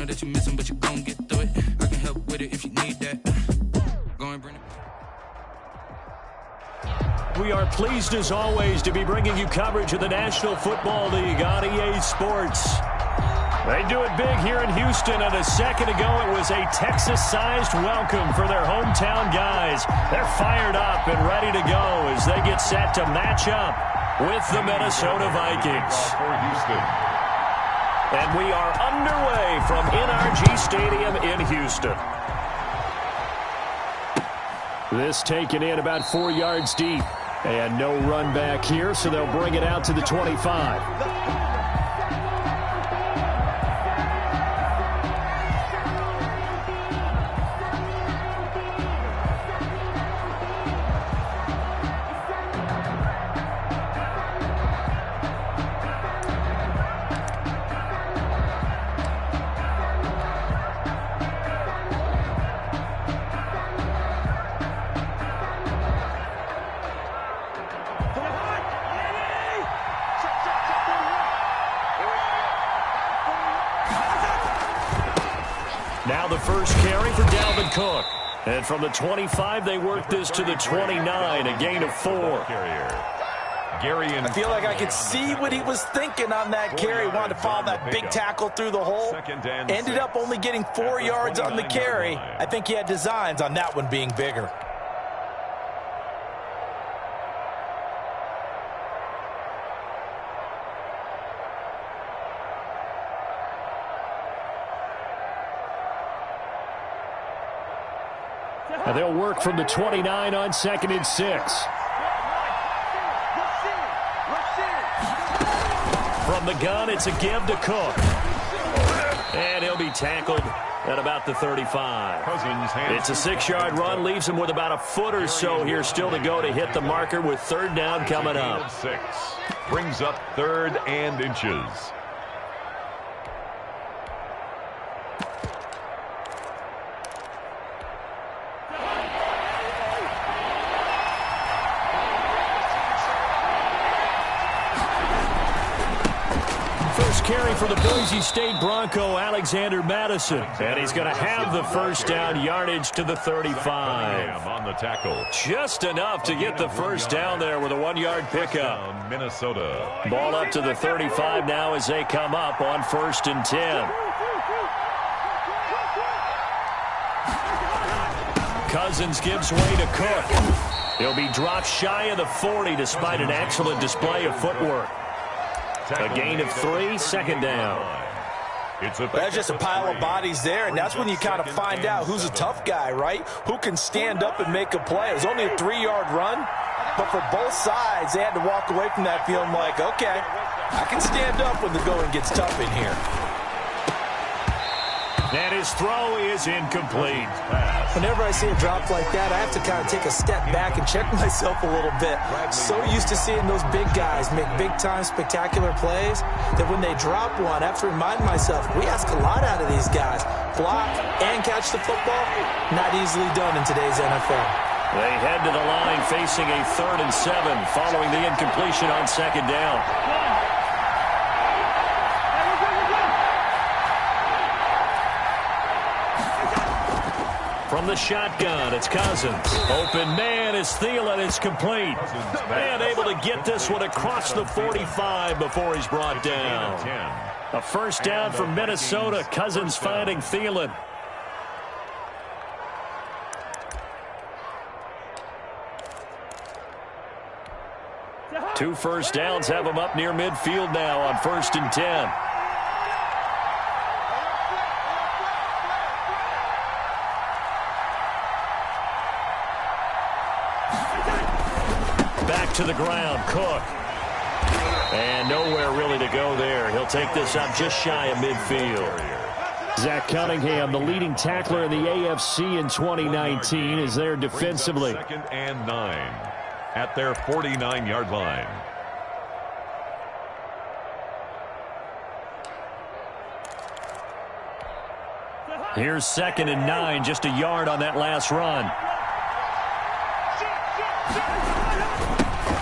know that you're missing, but you're gonna get through it. I can help with it if you need that. Go and bring it. We are pleased as always to be bringing you coverage of the National Football League on EA Sports. They do it big here in Houston, and a second ago it was a Texas-sized welcome for their hometown guys. They're fired up and ready to go as they get set to match up with the Minnesota Vikings. For Houston. And we are underway from NRG Stadium in Houston. This taken in about 4 yards deep. And no run back here, so they'll bring it out to the 25. Now the first carry for Dalvin Cook. And from the 25, they work this to the 29, a gain of 4. I feel like I could see what he was thinking on that carry. Wanted to follow that big tackle through the hole. Ended up only getting 4 yards on the carry. I think he had designs on that one being bigger. And they'll work from the 29 on 2nd and 6. From the gun, it's a give to Cook. And he'll be tackled at about the 35. It's a 6-yard run, leaves him with about a foot or so here still to go to hit the marker with 3rd down coming up. 6 brings up 3rd and inches. Carry for the Boise State Bronco, Alexander Madison. And he's going to have the first down, yardage to the 35. On the tackle. Just enough to get the first down there with a 1-yard pickup. Minnesota. Ball up to the 35 now as they come up on 1st and 10. Cousins gives way to Cook. He'll be dropped shy of the 40 despite an excellent display of footwork. A gain of 3, 2nd down. That's just a pile of bodies there, and that's when you kind of find out who's a tough guy, right? Who can stand up and make a play. It was only a 3-yard run, but for both sides, they had to walk away from that feeling like, okay, I can stand up when the going gets tough in here. And his throw is incomplete. Whenever I see a drop like that, I have to kind of take a step back and check myself a little bit. So used to seeing those big guys make big-time spectacular plays that when they drop one, I have to remind myself, we ask a lot out of these guys. Block and catch the football, not easily done in today's NFL. They head to the line facing a 3rd and 7 following the incompletion on 2nd down. From the shotgun, it's Cousins. Open man is Thielen. It's complete. And able to get this one across the 45 before he's brought down. A first down for Minnesota. Cousins finding Thielen. Two first downs have him up near midfield now on 1st and 10. To the ground, Cook. And nowhere really to go there. He'll take this up just shy of midfield. Zach Cunningham, the leading tackler in the AFC in 2019, is there defensively. 2nd and 9 at their 49-yard line. Here's 2nd and 9, just a yard on that last run.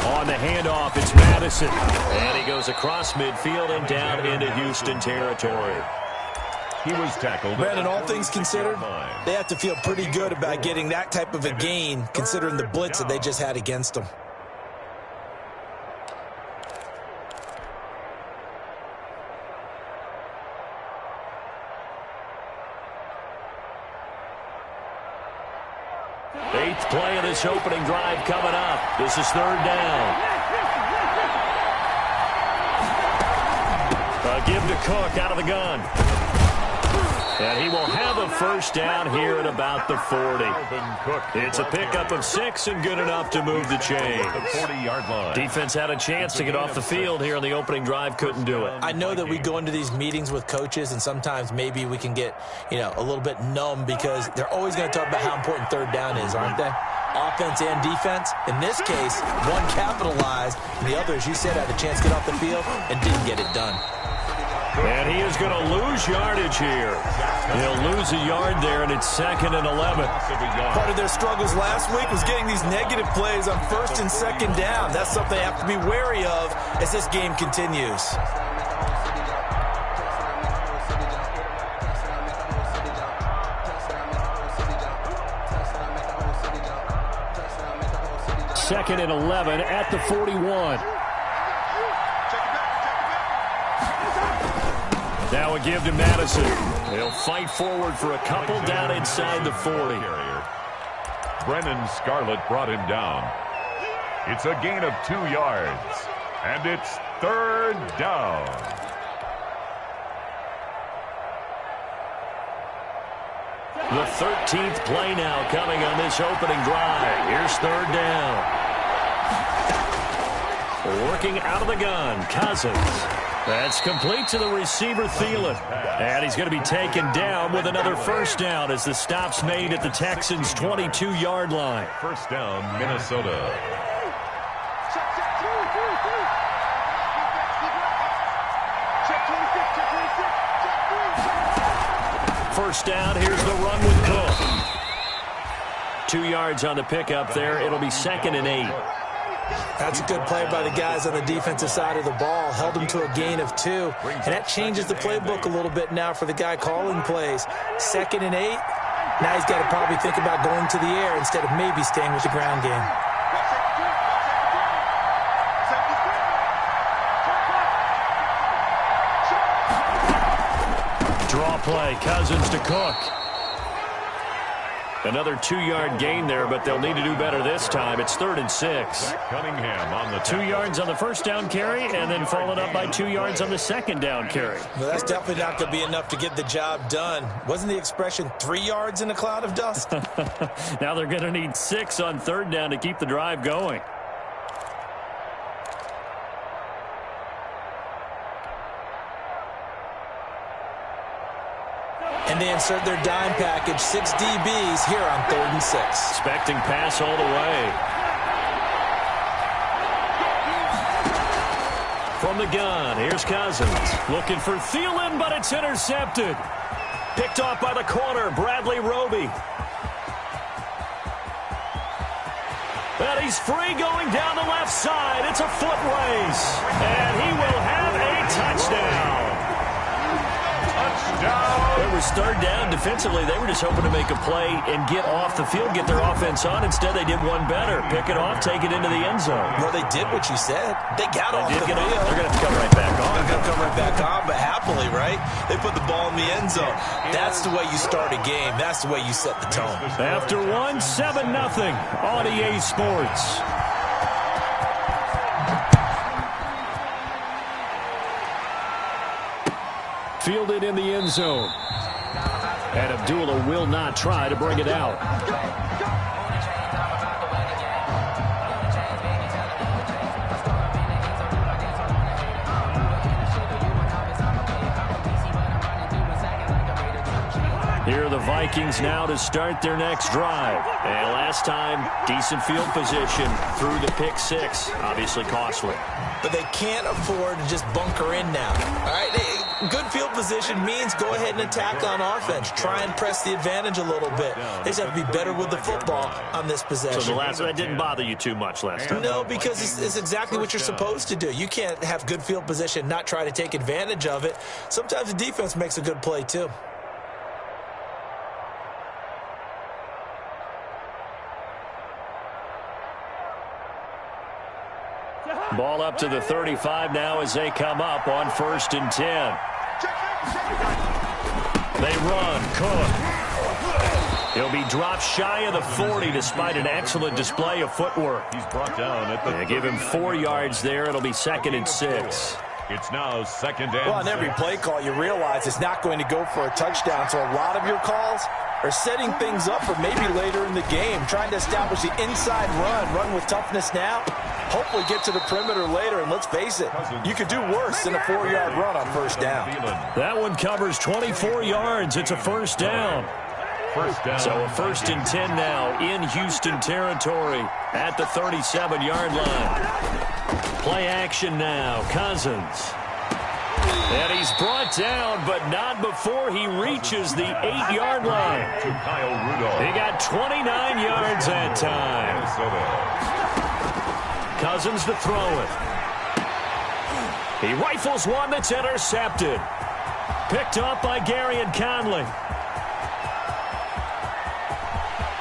On the handoff, it's Madison. And he goes across midfield and down into Houston territory. He was tackled. Brandon, all things considered, they have to feel pretty good about getting that type of a gain, considering the blitz that they just had against them. Eighth play of this opening drive coming up. This is third down. A give to Cook out of the gun. And he will have a first down here at about the 40. It's a pickup of 6 and good enough to move the chains. The 40-yard line. Defense had a chance to get off the field here on the opening drive, couldn't do it. I know that we go into these meetings with coaches, and sometimes maybe we can get, a little bit numb because they're always going to talk about how important third down is, aren't they? Offense and defense. In this case, one capitalized, and the other, as you said, had a chance to get off the field and didn't get it done. And he is going to lose yardage here. He'll lose a yard there, and it's 2nd and 11. Part of their struggles last week was getting these negative plays on 1st and 2nd down. That's something they have to be wary of as this game continues. Second and 11 at the 41. Now a give to Madison. He'll fight forward for a couple down inside the 40. Brennan Scarlett brought him down. It's a gain of 2 yards. And it's third down. The 13th play now coming on this opening drive. Here's third down. Working out of the gun, Cousins. That's complete to the receiver, Thielen. And he's going to be taken down with another first down as the stop's made at the Texans' 22-yard line. First down, Minnesota. First down, here's the run with Cook. 2 yards on the pickup there. It'll be 2nd and 8. That's a good play by the guys on the defensive side of the ball. Held them to a gain of 2. And that changes the playbook a little bit now for the guy calling plays. 2nd and 8. Now he's got to probably think about going to the air instead of maybe staying with the ground game. Draw play, Cousins to Cook. Another 2-yard gain there, but they'll need to do better this time. It's 3rd and 6. Cunningham on the 2 yards on the first down carry, and then followed up by 2 yards on the second down carry. Well, that's definitely not going to be enough to get the job done. Wasn't the expression 3 yards in a cloud of dust? Now they're going to need 6 on third down to keep the drive going. And they insert their dime package, 6 DBs here on 3rd and 6. Expecting pass all the way. From the gun, here's Cousins. Looking for Thielen, but it's intercepted. Picked off by the corner, Bradley Roby. And he's free going down the left side. It's a foot race. And he will have a touchdown. It was third down. Defensively, they were just hoping to make a play and get off the field, get their offense on. Instead, they did one better. Pick it off, take it into the end zone. Well, they did what you said. They got off the field. They're going to have to come right back on. They're going to come right back on, but happily, right? They put the ball in the end zone. That's the way you start a game. That's the way you set the tone. After one, 7-0 on EA Sports. Fielded in the end zone. And Abdullah will not try to bring it out. Here are the Vikings now to start their next drive. And last time, decent field position through the pick 6. Obviously costly. But they can't afford to just bunker in now. All right, good field position means go ahead and attack on offense. Try and press the advantage a little bit. They just have to be better with the football on this possession. So that didn't bother you too much last time? No, because it's exactly what you're supposed to do. You can't have good field position, not try to take advantage of it. Sometimes the defense makes a good play, too. Ball up to the 35 now as they come up on 1st and 10. They run. Cook. He'll be dropped shy of the 40 despite an excellent display of footwork. He's brought down at the They give him 4 yards there. It'll be 2nd and 6. It's now 2nd and 6. Well, on every play call, you realize it's not going to go for a touchdown. So a lot of your calls are setting things up for maybe later in the game, trying to establish the inside run with toughness now, hopefully get to the perimeter later. And let's face it, you could do worse than a 4-yard run on 1st down. That one covers 24 yards. It's a 1st down. So a 1st and 10 now in Houston territory at the 37-yard line. Play action now. Cousins. And he's brought down, but not before he reaches the 8-yard line. He got 29 yards that time. Cousins to throw it. He rifles one that's intercepted. Picked up by Gary and Conley.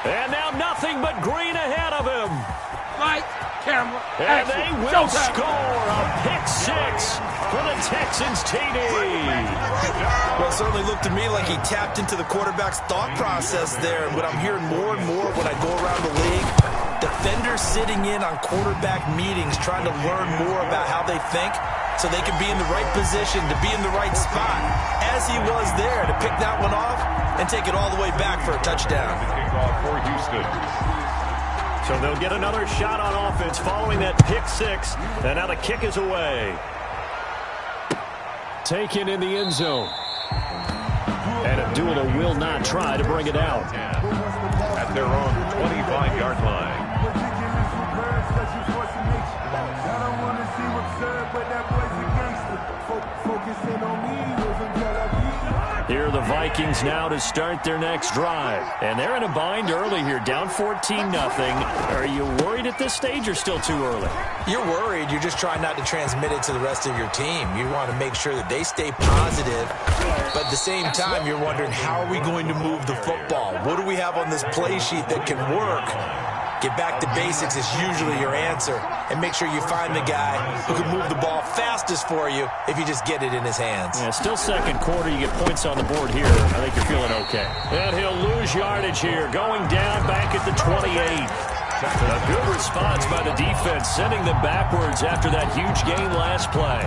And now nothing but green ahead of him. Light, camera, and action. they will Showtime. score a pick 6 for the Texans TD. Well, it certainly looked to me like he tapped into the quarterback's thought process there. And what I'm hearing more and more when I go around the league, defenders sitting in on quarterback meetings trying to learn more about how they think so they can be in the right position, to be in the right spot, as he was there, to pick that one off and take it all the way back for a touchdown. For Houston. So they'll get another shot on offense following that pick 6, and now the kick is away. Taken in the end zone. And Abdullah will not try to bring it out. At their own 25-yard line. Here are the Vikings now to start their next drive. And they're in a bind early here, down 14-0. Are you worried at this stage or still too early? You're worried. You're just trying not to transmit it to the rest of your team. You want to make sure that they stay positive. But at the same time, you're wondering, how are we going to move the football? What do we have on this play sheet that can work? Get back to basics is usually your answer. And make sure you find the guy who can move the ball fastest for you if you just get it in his hands. Yeah, still second quarter. You get points on the board here. I think you're feeling okay. And he'll lose yardage here. Going down back at the 28. A good response by the defense, sending them backwards after that huge gain last play.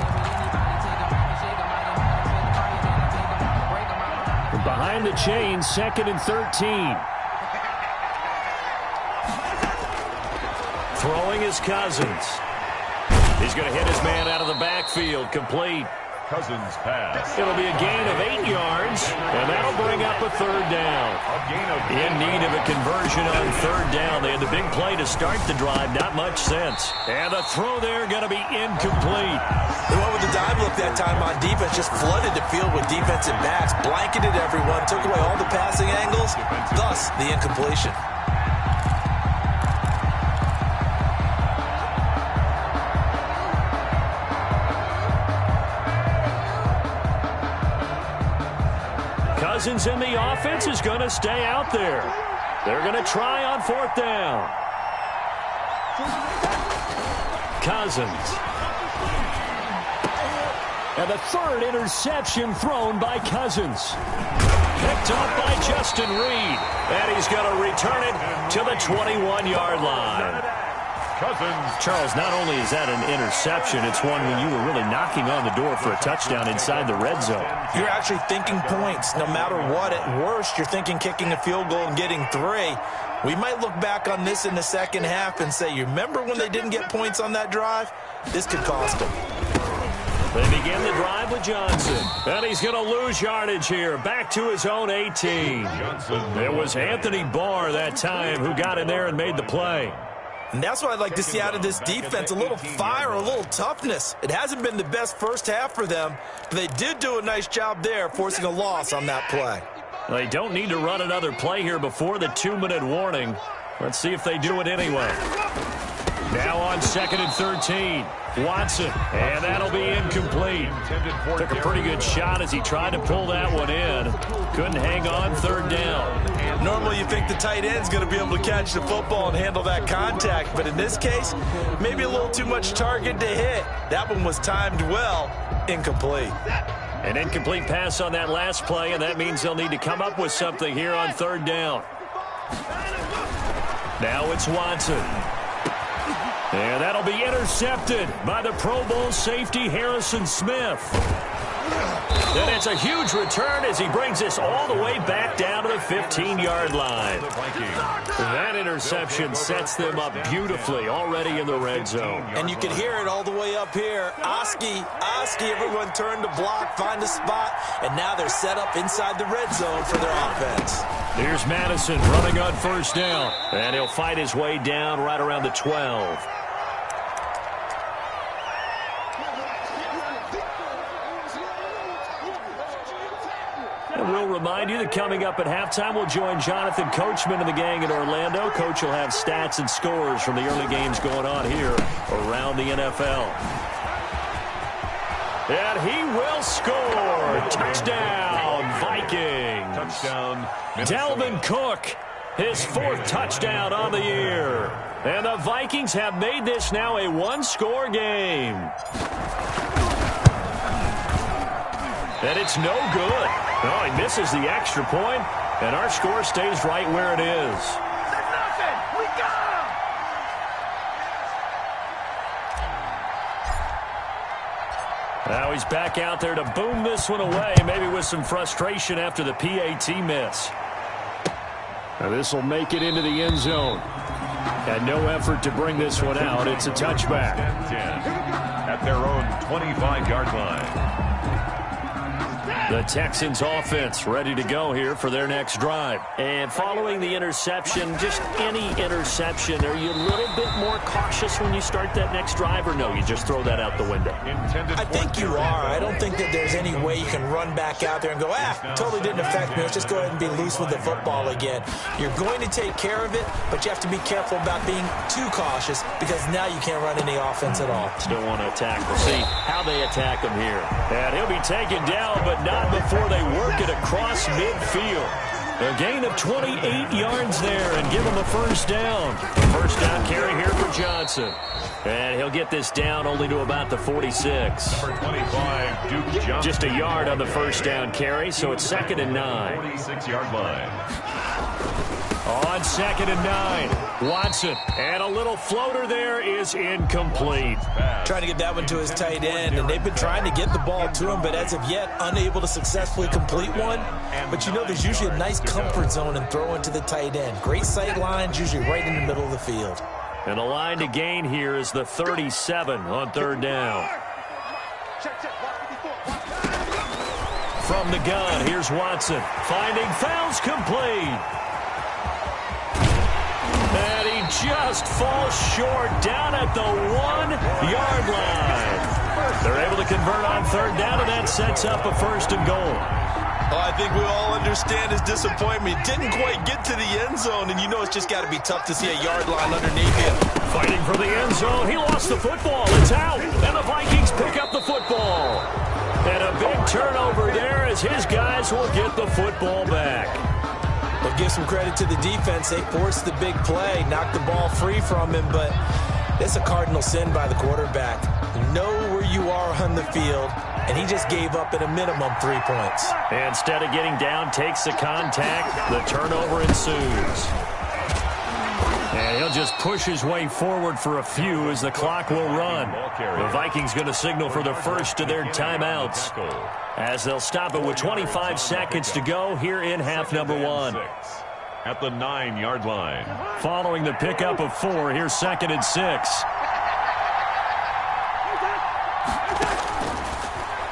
Behind the chains, 2nd and 13. Throwing is Cousins. He's going to hit his man out of the backfield. Complete. Cousins pass. It'll be a gain of 8 yards, and that'll bring up a 3rd down. A gain of In need of a conversion on 3rd down. They had the big play to start the drive. Not much sense. And the throw there going to be incomplete. They went with the dive look that time on defense. Just flooded the field with defensive backs. Blanketed everyone. Took away all the passing angles. Thus, the incompletion. Cousins in the offense is going to stay out there. They're going to try on 4th down. Cousins. And the 3rd interception thrown by Cousins. Picked up by Justin Reed. And he's going to return it to the 21-yard line. Cousins. Charles, not only is that an interception, it's one when you were really knocking on the door for a touchdown inside the red zone. You're actually thinking points. No matter what, at worst, you're thinking kicking a field goal and getting 3. We might look back on this in the second half and say, you remember when they didn't get points on that drive? This could cost them. They begin the drive with Johnson. And he's going to lose yardage here. Back to his own 18. It was Anthony Barr that time who got in there and made the play. And that's what I'd like to see out of this defense, a little fire, a little toughness. It hasn't been the best first half for them, but they did do a nice job there, forcing a loss on that play. They don't need to run another play here before the 2-minute warning. Let's see if they do it anyway. Now on 2nd and 13. Watson, and that'll be incomplete. Took a pretty good shot as he tried to pull that one in. Couldn't hang on 3rd down. Normally you think the tight end's going to be able to catch the football and handle that contact, but in this case, maybe a little too much target to hit. That one was timed well, incomplete. An incomplete pass on that last play, and that means they'll need to come up with something here on third down. Now it's Watson. And that'll be intercepted by the Pro Bowl safety Harrison Smith. And it's a huge return as he brings this all the way back down to the 15-yard line. That interception sets them up beautifully already in the red zone. And you can hear it all the way up here. Oski, everyone turned to block, find a spot, and now they're set up inside the red zone for their offense. Here's Madison running on first down, and he'll fight his way down right around the 12. And we'll remind you that coming up at halftime, we'll join Jonathan Coachman and the gang in Orlando. Coach will have stats and scores from the early games going on here around the NFL. And he will score. Touchdown, Vikings. Touchdown, Dalvin Cook, his 4th touchdown on the year. And the Vikings have made this now a one-score game. And it's no good. No, he misses the extra point, and our score stays right where it is. We got him! Now he's back out there to boom this one away, maybe with some frustration after the PAT miss. Now this will make it into the end zone. And no effort to bring this one out. It's a touchback. 10 at their own 25-yard line. The Texans offense ready to go here for their next drive. And following the interception, just any interception, are you a little bit more cautious when you start that next drive, or no, you just throw that out the window? I think you are. I don't think that there's any way you can run back out there and go, totally didn't affect me. Let's just go ahead and be loose with the football again. You're going to take care of it, but you have to be careful about being too cautious because now you can't run any offense at all. Still want to attack. We'll see how they attack him here. And he'll be taken down, but not before they work it across midfield. A gain of 28 yards there and give him a first down. First down carry here for Johnson. And he'll get this down only to about the 46. Number 25, Duke Johnson. Just a yard on the first down carry, so it's 2nd and 9. 46-yard line. On 2nd and 9, Watson. And a little floater there is incomplete. Trying to get that one to his tight end, and they've been trying to get the ball to him, but as of yet, unable to successfully complete one. But you know, there's usually a nice comfort zone in throwing to the tight end. Great sight lines, usually right in the middle of the field. And the line to gain here is the 37 on third down. From the gun, here's Watson. Finding fouls complete. And he just falls short down at the 1-yard line. They're able to convert on third down, and that sets up a 1st and goal. Well, I think we all understand his disappointment. Didn't quite get to the end zone, and you know it's just got to be tough to see a yard line underneath him. Fighting for the end zone. He lost the football. It's out, and the Vikings pick up the football. And a big turnover there as his guys will get the football back. But give some credit to the defense. They forced the big play, knocked the ball free from him, but it's a cardinal sin by the quarterback. You know where you are on the field, and he just gave up at a minimum 3 points. Instead of getting down, takes the contact. The turnover ensues. And he'll just push his way forward for a few as the clock will run. The Vikings going to signal for the first of their timeouts as they'll stop it with 25 seconds to go here in half number 1. At the 9-yard line. Following the pickup of 4, here's 2nd and 6.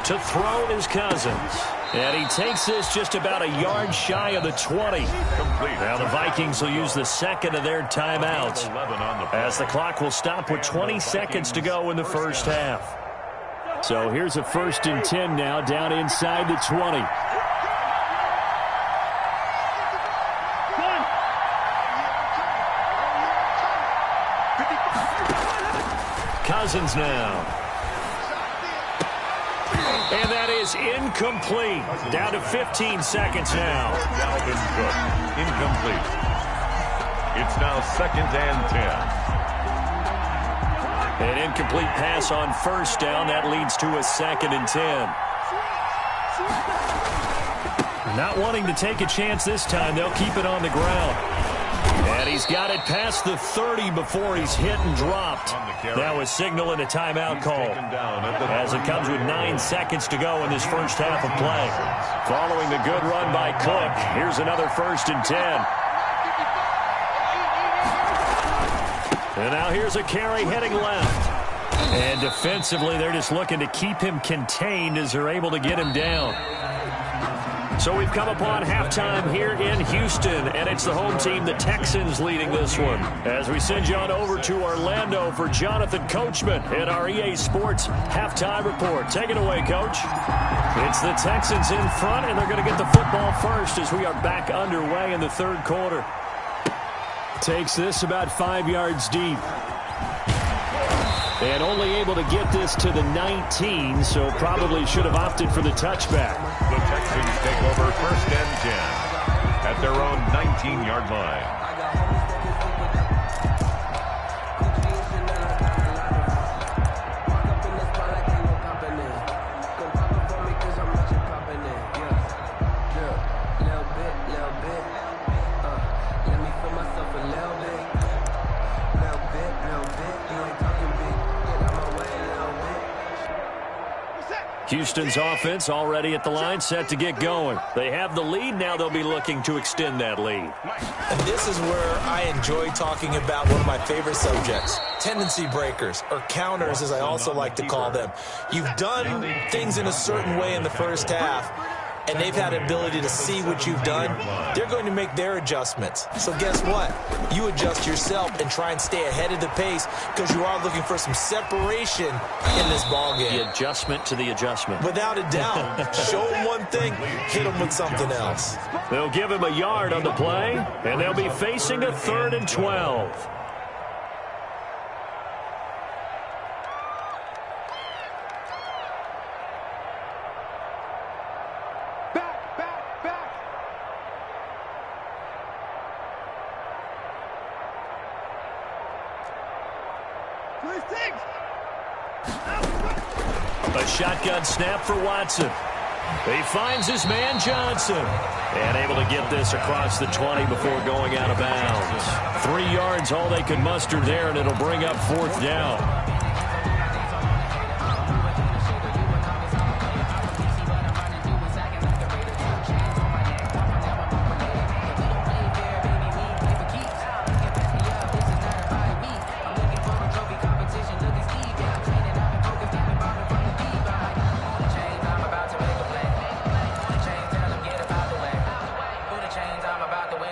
To throw is Cousins. And he takes this just about a yard shy of the 20. Now the Vikings will use the 2nd of their timeouts as the clock will stop with 20 seconds to go in the first half. So here's a 1st and 10 now down inside the 20. Cousins now. And that is incomplete. Down to 15 seconds now. Dalvin Cook, incomplete. It's now 2nd and 10. An incomplete pass on first down. That leads to a 2nd and 10. Not wanting to take a chance this time. They'll keep it on the ground. And he's got it past the 30 before he's hit and dropped. Now a signal and a timeout call as it comes with 9 seconds to go in this first half of play. Following the good run by Cook, here's another 1st and 10. And now here's a carry heading left. And defensively, they're just looking to keep him contained as they're able to get him down. So we've come upon halftime here in Houston, and it's the home team, the Texans, leading this one. As we send you on over to Orlando for Jonathan Coachman in our EA Sports halftime report. Take it away, Coach. It's the Texans in front, and they're going to get the football first as we are back underway in the 3rd quarter. Takes this about 5 yards deep. And only able to get this to the 19, so probably should have opted for the touchback. The Texans take over 1st and 10 at their own 19-yard line. Houston's offense already at the line, set to get going. They have the lead. Now they'll be looking to extend that lead. And this is where I enjoy talking about one of my favorite subjects, tendency breakers, or counters as I also like to call them. You've done things in a certain way in the first half, and they've had the ability to see what you've done. They're going to make their adjustments. So guess what? You adjust yourself and try and stay ahead of the pace because you are looking for some separation in this ballgame. The adjustment to the adjustment. Without a doubt. Show them one thing, hit them with something else. They'll give him a yard on the play, and they'll be facing a 3rd and 12. A shotgun snap for Watson. He finds his man Johnson. And able to get this across the 20 before going out of bounds. 3 yards, all they could muster there, and it'll bring up 4th down.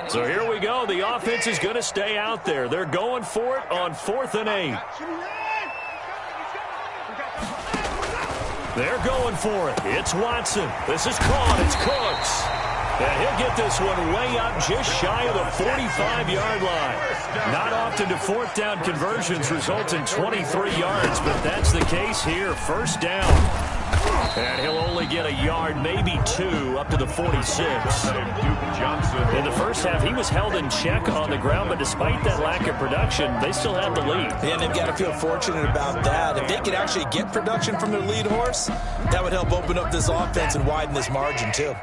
So here we go. The offense is going to stay out there. They're going for it on 4th and 8. They're going for it. It's Watson. This is caught. It's Cooks. And he'll get this one way up just shy of the 45-yard line. Not often do 4th down conversions result in 23 yards, but that's the case here. 1st down. And he'll only get a yard, maybe 2, up to the 46. In the first half, he was held in check on the ground, but despite that lack of production, they still have the lead. Yeah, they've got to feel fortunate about that. If they could actually get production from their lead horse, that would help open up this offense and widen this margin, too.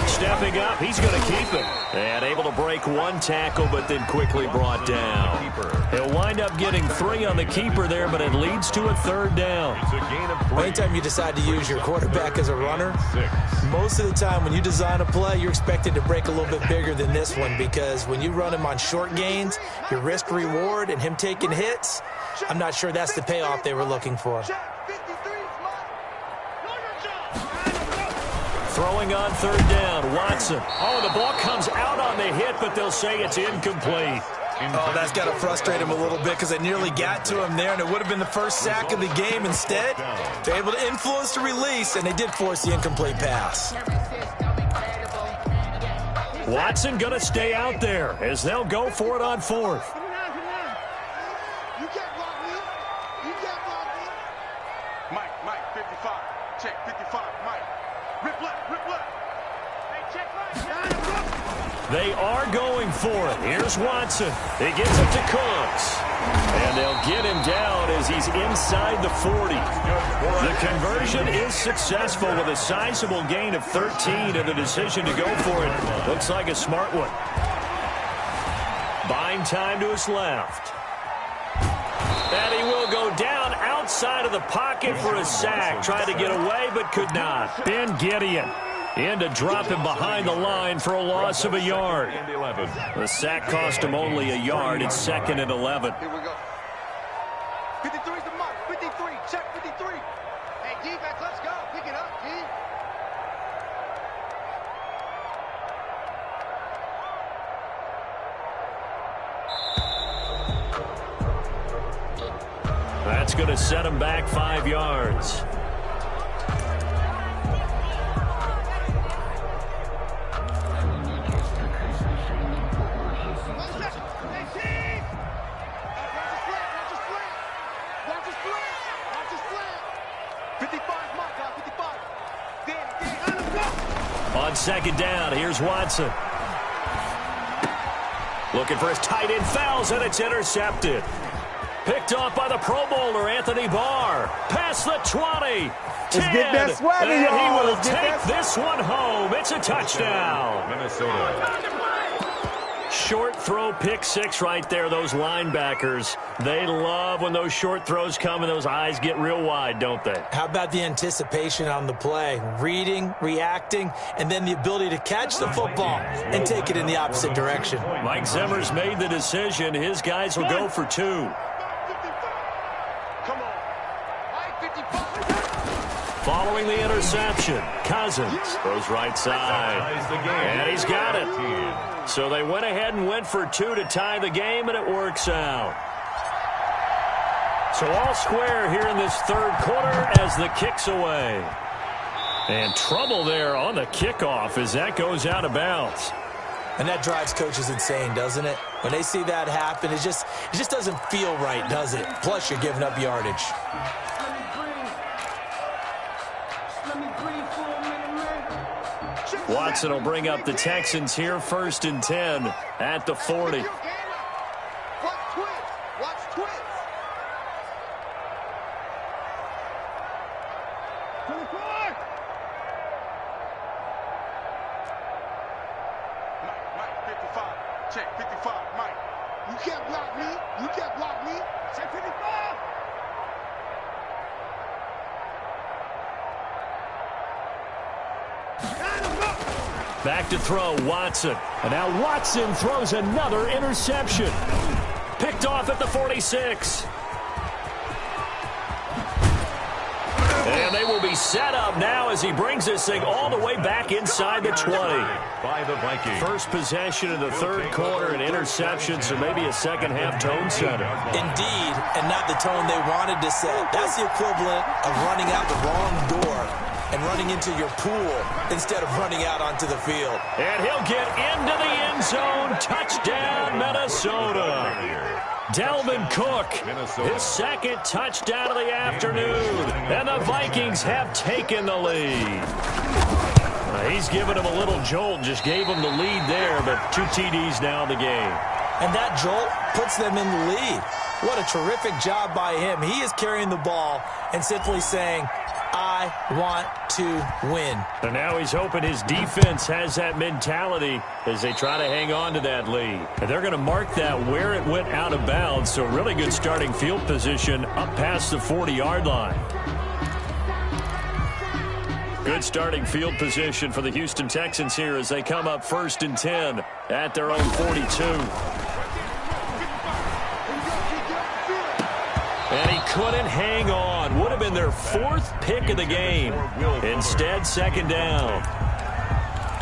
Stepping up, he's going to keep it. And able to break 1 tackle, but then quickly brought down. He'll wind up getting 3 on the keeper there, but it leads to a 3rd down. Anytime you decide to use your quarterback as a runner, most of the time when you design a play, you're expected to break a little bit bigger than this one, because when you run him on short gains, your risk-reward and him taking hits, I'm not sure that's the payoff they were looking for. Throwing on 3rd down, Watson. Oh, the ball comes out on the hit, but they'll say it's incomplete. Oh, that's got to frustrate him a little bit because they nearly got to him there, and it would have been the first sack of the game. Instead, they're able to influence the release, and they did force the incomplete pass. Watson going to stay out there as they'll go for it on fourth. You can't block me. You can't block me. Mike, 55. Check, 55, Mike. Rip left. Hey, check Mike. They are going for it. Here's Watson. He gets it to Cooks. And they'll get him down as he's inside the 40. The conversion is successful with a sizable gain of 13, and the decision to go for it looks like a smart one. Buying time to his left. And he will go down outside of the pocket for a sack. Tried to get away, but could not. Ben Gideon in to drop him behind the line for a loss of a yard. The sack cost him only a yard. It's 2nd and 11. Here we go. 53's the mark. 53. Check 53. Hey, defense, let's go. Pick it up, D. That's going to set him back 5 yards. On 2nd down, here's Watson. Looking for his tight end, fouls, and it's intercepted. Picked off by the Pro Bowler, Anthony Barr. Past the 20. 10. Let's get that swagger, and y'all. he will Let's get take that this one home. It's a touchdown. Minnesota. Short throw, pick 6 right there. Those linebackers, they love when those short throws come and those eyes get real wide, don't they? How about the anticipation on the play? Reading, reacting, and then the ability to catch the football and take it in the opposite direction. Mike Zimmer's made the decision. His guys will go for 2. Come on. Mike, 55. Following the interception, Cousins goes right side. And he's got it. So they went ahead and went for 2 to tie the game, and it works out. So all square here in this 3rd quarter as the kick's away. And trouble there on the kickoff as that goes out of bounds. And that drives coaches insane, doesn't it? When they see that happen, it just doesn't feel right, does it? Plus, you're giving up yardage. Watson will bring up the Texans here 1st and 10 at the 40. Watch twins. Watch twins. 24. Mike, 55. Check 55. Mike. You can't block me. You can't block me. Check 55. Back to throw, Watson. And now Watson throws another interception. Picked off at the 46. And they will be set up now as he brings this thing all the way back inside the 20. By the Vikings. First possession of the 3rd quarter, an interception, so maybe a second-half tone setter. Indeed, and not the tone they wanted to set. That's the equivalent of running out the wrong door and running into your pool instead of running out onto the field. And he'll get into the end zone. Touchdown, Minnesota. Dalvin Cook, his 2nd touchdown of the afternoon. And the Vikings have taken the lead. He's given him a little jolt, just gave him the lead there, but 2 TDs now in the game. And that jolt puts them in the lead. What a terrific job by him. He is carrying the ball and simply saying, I want to win. And now he's hoping his defense has that mentality as they try to hang on to that lead. And they're going to mark that where it went out of bounds. So really good starting field position up past the 40-yard line. Good starting field position for the Houston Texans here as they come up 1st and 10 at their own 42. And he couldn't hang on. Would have been their 4th pick of the game. Instead, 2nd down.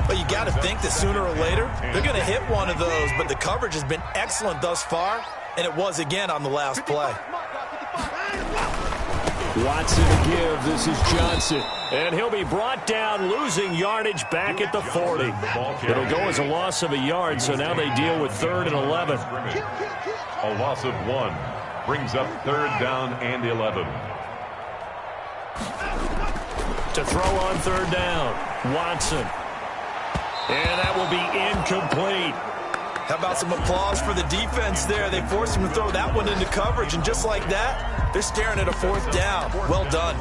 But you got to think that sooner or later, they're going to hit one of those. But the coverage has been excellent thus far, and it was again on the last play. Watson to give. This is Johnson. And he'll be brought down, losing yardage back at the 40. It'll go as a loss of a yard, so now they deal with 3rd and 11. A loss of 1 brings up 3rd down and 11. To throw on 3rd down, Watson. And that will be incomplete. How about some applause for the defense there? They forced him to throw that one into coverage, and just like that, they're staring at a 4th down. Well done.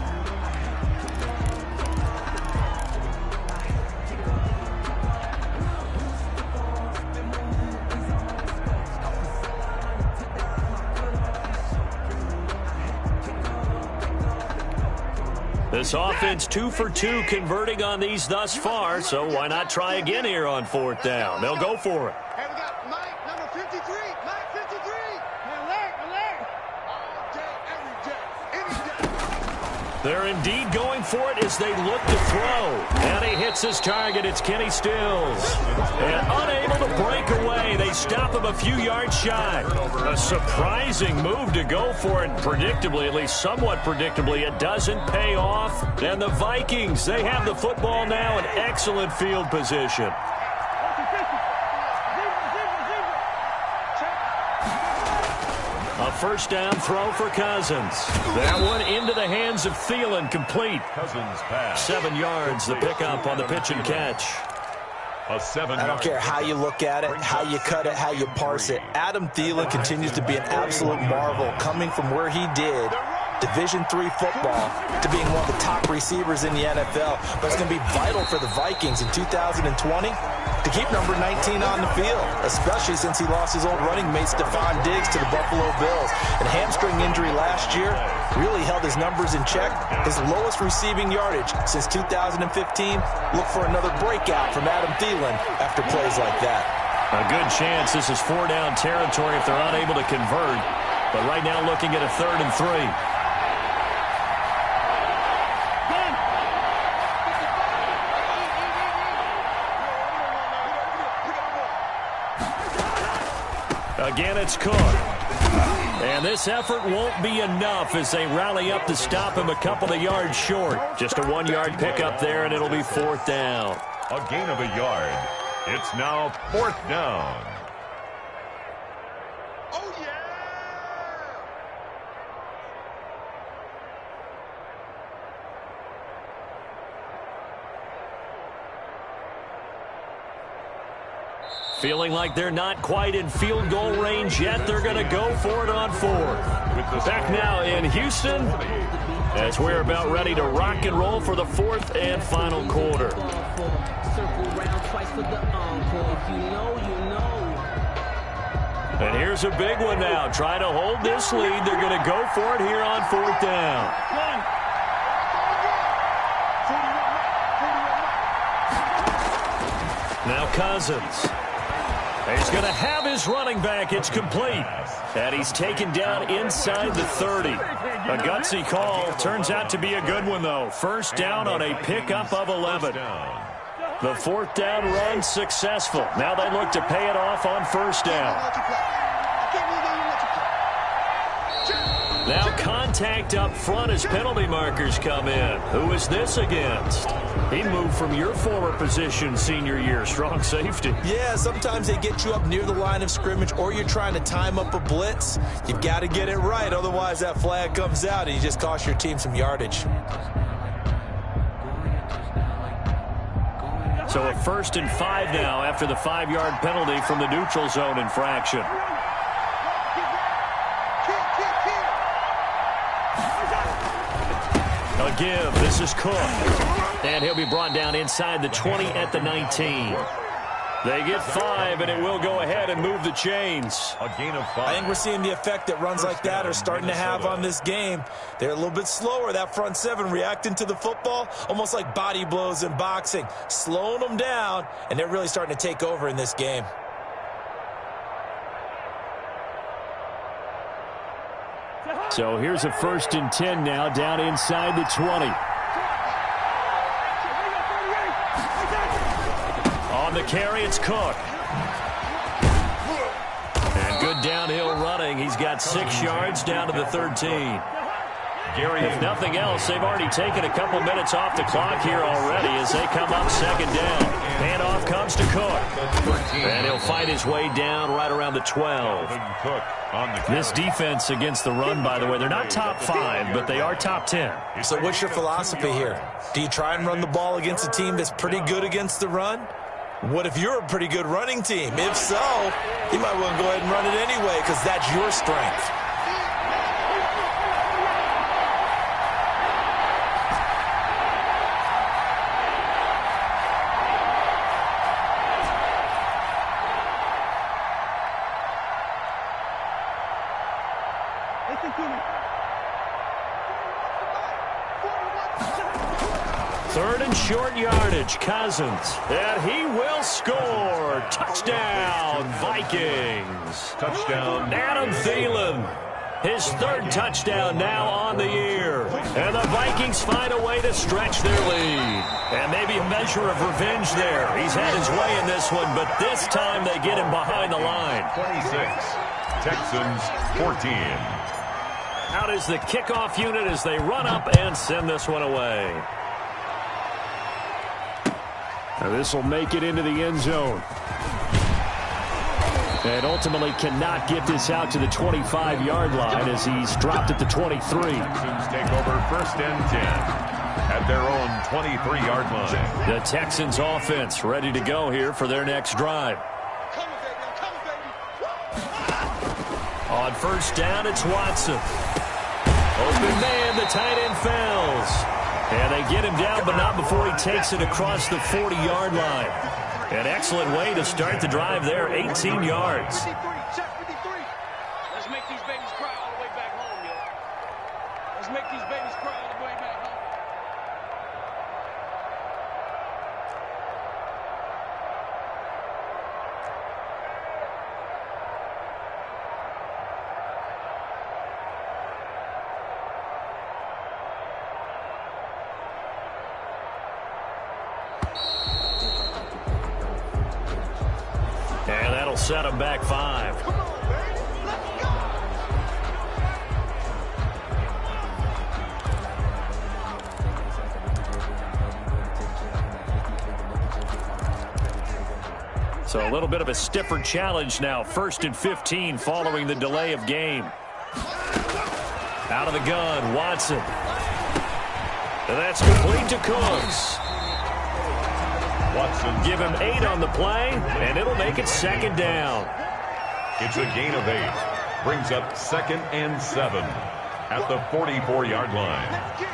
This offense 2 for 2 converting on these thus far, so why not try again here on 4th down? They'll go for it. Hey, we got Mike, number 53. Mike, 53. Alert. All day, every day, any day. They're indeed going for it as they look to throw. And he hits his target. It's Kenny Stills. And unable to break away. They stop him a few yards shy. A surprising move to go for it. Predictably, at least somewhat predictably, it doesn't pay off. And the Vikings, they have the football now in excellent field position. A 1st down throw for Cousins. That one into the hands of Thielen, complete. Cousins pass. 7 yards, the pickup on the pitch and catch. A 7-yard. I don't care how you look at it, how you cut it, how you parse it. Adam Thielen continues to be an absolute marvel, coming from where he did, Division III football, to being one of the top receivers in the NFL. But it's going to be vital for the Vikings in 2020 to keep number 19 on the field, especially since he lost his old running mate Stephon Diggs to the Buffalo Bills. And a hamstring injury last year really held his numbers in check. His lowest receiving yardage since 2015. Look for another breakout from Adam Thielen after plays like that. A good chance this is 4-down territory if they're unable to convert. But right now looking at a 3rd and 3. Again, it's Cook. And this effort won't be enough as they rally up to stop him a couple of yards short. Just a 1-yard pickup there, and it'll be 4th down. A gain of a yard. It's now 4th down. Oh, yeah. Feeling like they're not quite in field goal range yet. They're going to go for it on 4th. Back now in Houston as we're about ready to rock and roll for the 4th and final quarter. And here's a big one now. Trying to hold this lead. They're going to go for it here on 4th down. Now Cousins. He's going to have his running back. It's complete. And he's taken down inside the 30. A gutsy call. Turns out to be a good one, though. 1st down on a pickup of 11. The 4th down run successful. Now they look to pay it off on 1st down. Now contact up front as penalty markers come in. Who is this against? He moved from your former position senior year, strong safety. Yeah, sometimes they get you up near the line of scrimmage or you're trying to time up a blitz. You've got to get it right, otherwise that flag comes out and you just cost your team some yardage. So a 1st and 5 now after the 5-yard penalty from the neutral zone infraction. A give. This is Cook. And he'll be brought down inside the 20 at the 19. They get 5, and it will go ahead and move the chains. A gain of 5. I think we're seeing the effect that runs like that are starting to have on this game. They're a little bit slower, that front 7, reacting to the football, almost like body blows in boxing, slowing them down, and they're really starting to take over in this game. So here's a 1st and 10 now down inside the 20. On the carry, it's Cook. And good downhill running. He's got 6 yards down to the 13. If nothing else, they've already taken a couple minutes off the clock here already as they come up second down. Handoff comes to Cook. And he'll fight his way down right around the 12. This defense against the run, by the way, they're not top 5, but they are top 10. So what's your philosophy here? Do you try and run the ball against a team that's pretty good against the run? What if you're a pretty good running team? If so, you might want to go ahead and run it anyway because that's your strength. Third and short yardage, Cousins. And he will score. Touchdown, Vikings. Touchdown, Adam Thielen. His third touchdown now on the year. And the Vikings find a way to stretch their lead. And maybe a measure of revenge there. He's had his way in this one, but this time they get him behind the line. 26, Texans 14. Out is the kickoff unit as they run up and send this one away. Now this will make it into the end zone. And ultimately cannot get this out to the 25-yard line as he's dropped at the 23. Texans take over first and 10 at their own 23-yard line. The Texans offense ready to go here for their next drive. On first down, it's Watson. Open man, the tight end fails. And they get him down, but not before he takes it across the 40-yard line. An excellent way to start the drive there, 18 yards. Let's make these babies cry all the way back home, yo. Let's make these babies cry all the way back home. And that'll set him back 5. So a little bit of a stiffer challenge now. 1st and 15 following the delay of game. Out of the gun, Watson. And that's complete to Cooks. Watson. Give him 8 on the play, and it'll make it second down. It's a gain of 8. Brings up 2nd and 7 at the 44-yard line.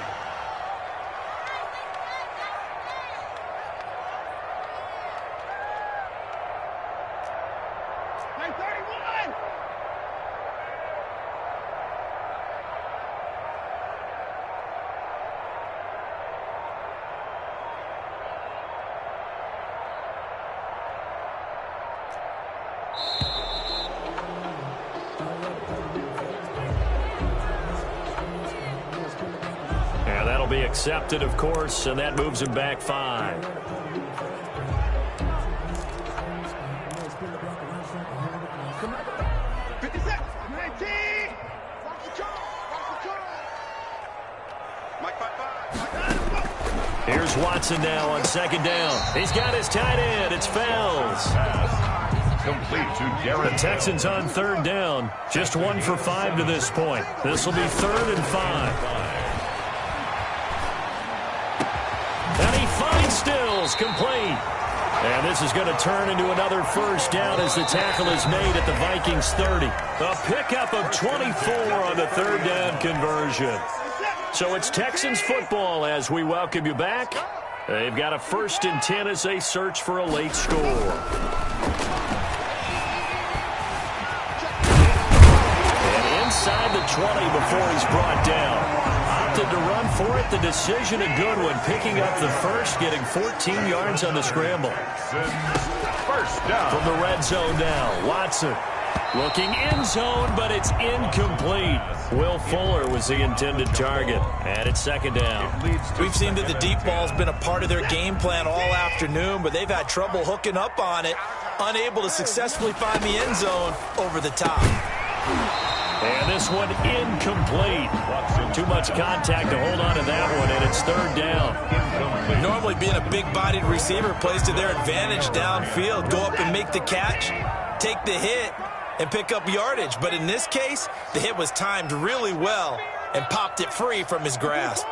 Be accepted, of course, and that moves him back 5. Here's Watson now on second down. He's got his tight end. It's Fells. Complete to Garrett. The Texans on third down. Just 1 for 5 to this point. This will be 3rd and 5. And he finds Stills, complete. And this is going to turn into another first down as the tackle is made at the Vikings 30. A pickup of 24 on the third down conversion. So it's Texans football as we welcome you back. They've got a 1st and 10 as they search for a late score. And inside the 20 before he's brought down. Opted to run for it. The decision a good one. Picking up the first, getting 14 yards on the scramble. First down. From the red zone now, Watson looking end zone, but it's incomplete. Will Fuller was the intended target, and it's second down. We've seen that the deep ball's been a part of their game plan all afternoon, but they've had trouble hooking up on it, unable to successfully find the end zone over the top. And this one incomplete. Too much contact to hold on to that one, and it's third down. Normally being a big-bodied receiver plays to their advantage downfield. Go up and make the catch, take the hit, and pick up yardage. But in this case, the hit was timed really well and popped it free from his grasp.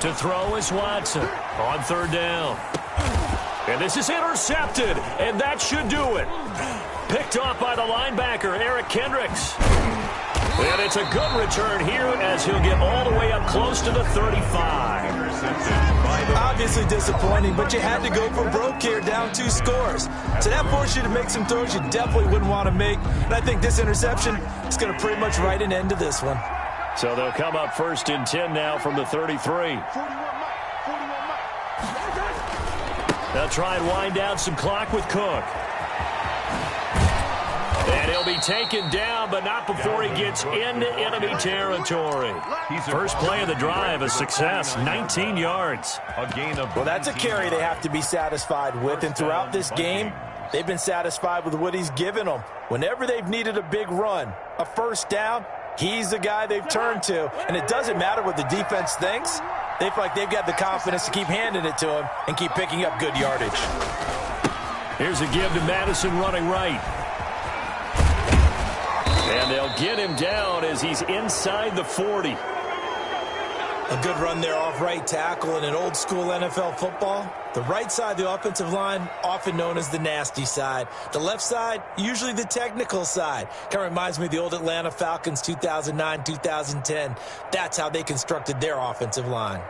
To throw is Watson on third down. And this is intercepted, and that should do it. Picked off by the linebacker, Eric Kendricks. And it's a good return here as he'll get all the way up close to the 35. Obviously disappointing, but you had to go for broke here, down 2 scores. So that forced you to make some throws you definitely wouldn't want to make. And I think this interception is going to pretty much write an end to this one. So they'll come up first and 10 now from the 33. They'll try and wind down some clock with Cook. And he'll be taken down, but not before he gets into enemy territory. First play of the drive, a success, 19 yards. Well, that's a carry they have to be satisfied with, and throughout this game, they've been satisfied with what he's given them. Whenever they've needed a big run, a first down, he's the guy they've turned to, and it doesn't matter what the defense thinks. They feel like they've got the confidence to keep handing it to him and keep picking up good yardage. Here's a give to Madison running right. And they'll get him down as he's inside the 40. A good run there off right tackle in an old-school NFL football. The right side of the offensive line, often known as the nasty side. The left side, usually the technical side. Kind of reminds me of the old Atlanta Falcons 2009-2010. That's how they constructed their offensive line.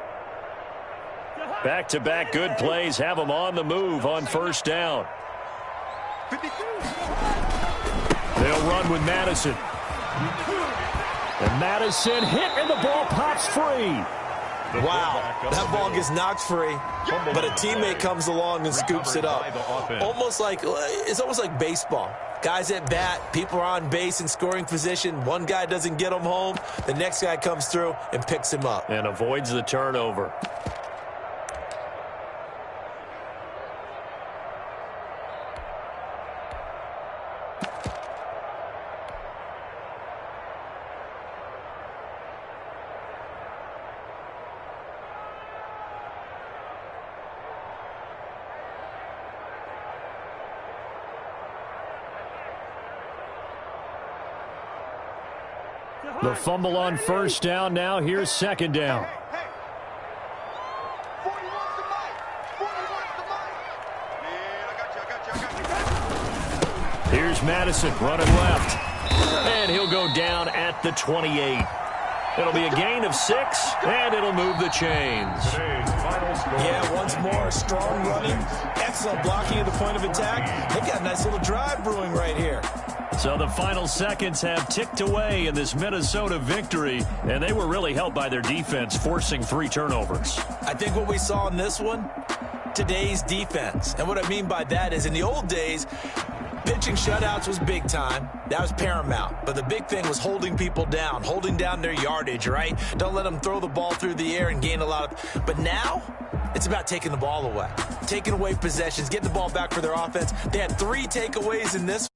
Back-to-back good plays have them on the move on first down. They'll run with Madison. And Madison hit, and the ball pops free. Wow, that ball gets knocked free, but a teammate comes along and scoops it up. It's almost like baseball. Guys at bat, people are on base in scoring position. One guy doesn't get him home. The next guy comes through and picks him up. And avoids the turnover. The fumble on first down now. Here's second down. Here's Madison running left. And he'll go down at the 28. It'll be a gain of 6, and it'll move the chains. Yeah, once more, strong running, excellent blocking at the point of attack. They've got a nice little drive brewing right here. So the final seconds have ticked away in this Minnesota victory, and they were really helped by their defense, forcing 3 turnovers. I think what we saw in this one, today's defense. And what I mean by that is in the old days, pitching shutouts was big time. That was paramount. But the big thing was holding people down, holding down their yardage, right? Don't let them throw the ball through the air and gain a lot of... But now, it's about taking the ball away. Taking away possessions, getting the ball back for their offense. They had 3 takeaways in this